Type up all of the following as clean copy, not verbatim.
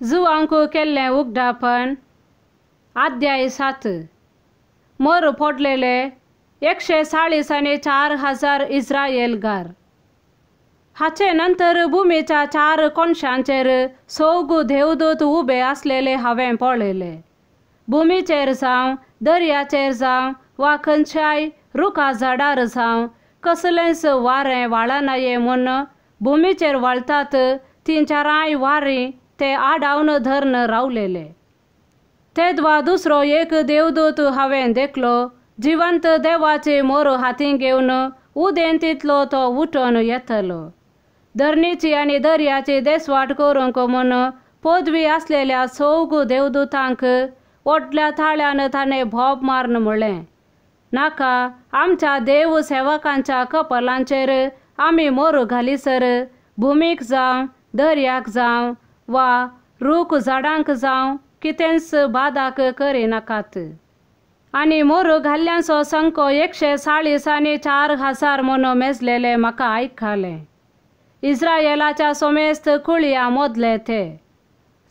जुवांक केल्लें उगडापण अध्याय 7 मोर पडलेले 140 आणि 4000 इस्रायेलगार। हाचे नंतर भूमीच्या 4 कोनशांचेर सोग देवदूत उबे असलेले हांवें पळयले। भूमीचेर जावं दर्याचेर जावं वा खंयच्याय रुखा झाडार जावं कसलेंच वारें वाळनाये म्हूण भूमीचेर वळतात तीं 4 वारीं ते आडावन धरून रावलेले। तेदवा दुसरो एक देवदूत हांवें देखलो, जिवंत देवाची मोर हातीं घेवन उदेन तितलो तो उठून येतलो। धरणीची आनी दर्याची देसवाट करूंक म्हूण पदवी असलेल्या सोग देवदूतांक व्हडल्या थाळ्यान ताणें भोब मारून म्हणलें, नाका, आमच्या देव सेवकांच्या कपलांचेर आमी मोर घालीसर भूमीक जावं दर्याक जावं वा रूख झाडांक जावं कितेंच बादाक करिनाकात। आनी मोर घाल्ल्यांचो संको 140 आणि 4000 म्हूण मेजलेले म्हाका आयकले। इस्रायेलाच्या सोमेस्त कुळयां मोदले ते।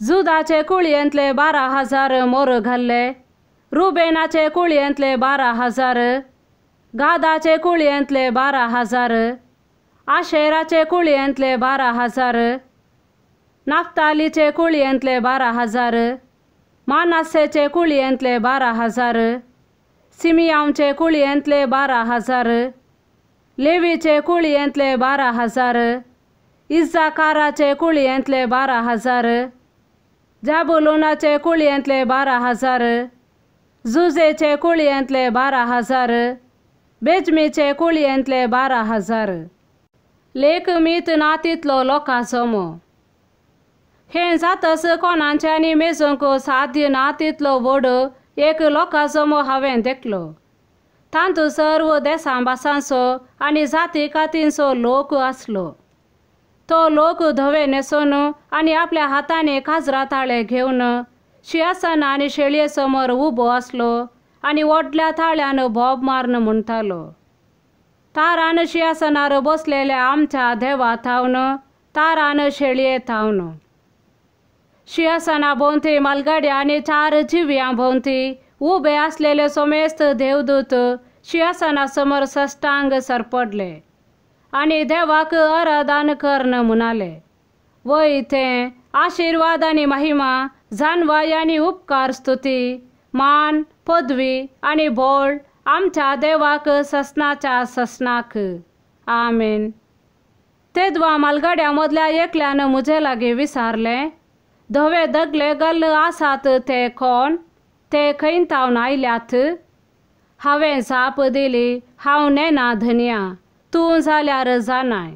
जुदाचे कुळयेंतले 12000 मोर घाल्ले, रुबेनाचे कुळयेंतले 12000, गादाचे कुळयेंतले 12000, आशेराचे कुळयेंतले 12000, नाफ्तालीचे कुळयेंतले 12000, मानासेचे कुळयेंतले 12000, सिमियावचे कुळयेंतले 12000, लेवीचे कुळयेंतले 12000, इस्साकाराचे कुळयेंतले 12000, जाबुलूनाचे कुळयेंतले 12000, जुजेचे कुळयेंतले 12000, बेजमीचे कुळयेंतले 12000। लेख मीत ना तितलो लोकां समो। हें जातस कोणाच्यानी मेजूंक साध्य ना तितलो व्हड एक लोकां समो हांवें देखलो। तांतू सर्व देसां भासांचो आनी जाती कातींचो लोक आसलो। तो लोक धवे न्हेसून आनी आपल्या हातांनी काजरां ताळे घेवन सिंहासनां आनी शेळये समोर उबो आसलो आनी व्हडल्या थाळ्यान भोब मारून म्हणटालो, तारान सिंहासनार बसलेल्या आमच्या देवा थावन, तारान शेळये थावन। सिंहासना भोंवती मालगाड्या आनी 4 जिव्यां भोंवती उबे असलेले सोमेस्त देवदूत सिंहासना समोर सश्टांग सरपडले आनी देवाक आराधन करन म्हणाले, वय तें आशीर्वाद आनी महिमा, जानवाय आनी उपकार, स्तुती, मान, पदवी आनी बोळ आमच्या देवाक ससनाच्या ससनाक। आमेन। तेदवा मालगाड्या मदल्या एकल्यान म्हजे लागीं विचारलें, धवे दगले गल्ल आसात ते कोण? ते खंयतावन आयल्यात? हांवें जाप दिली, हांव नेना धन्या, तूं जाल्यार जाणाय।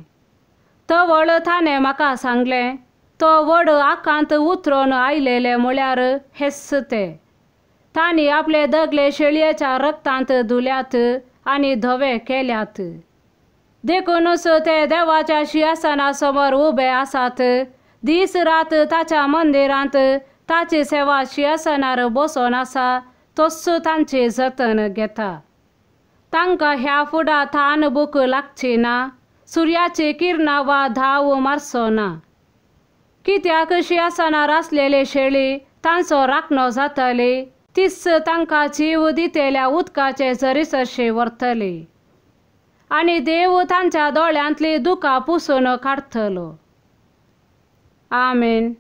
तवळ ताणें म्हाका सांगलें, तो व्हड आकांत उतरोन आयलेले म्हळ्यार हेस्स ते। तांणी आपले दगले शेळयेच्या रक्तांत धुल्यात आनी धवे केल्यात। देखूनच ते देवाच्या सिंहासना समोर उबे आसात, दीस रात ताच्या मंदिरांत ताची सेवा सिंहासनार बसोन आसा तस्सो तांची जतन घेता। तांकां ह्या फुडां थान भूक लागची ना, सुर्याची किरणां वा धाव मारचो ना। कित्याक सिंहासनार आसलेली शेळी तांचो राखणो जातली, तीच तांकां जीव दितेल्या उदकाचे झरीसरशी व्हरतली आनी देव तांच्या दोळ्यांतली दुकां पुसून काडटलो। आमेन।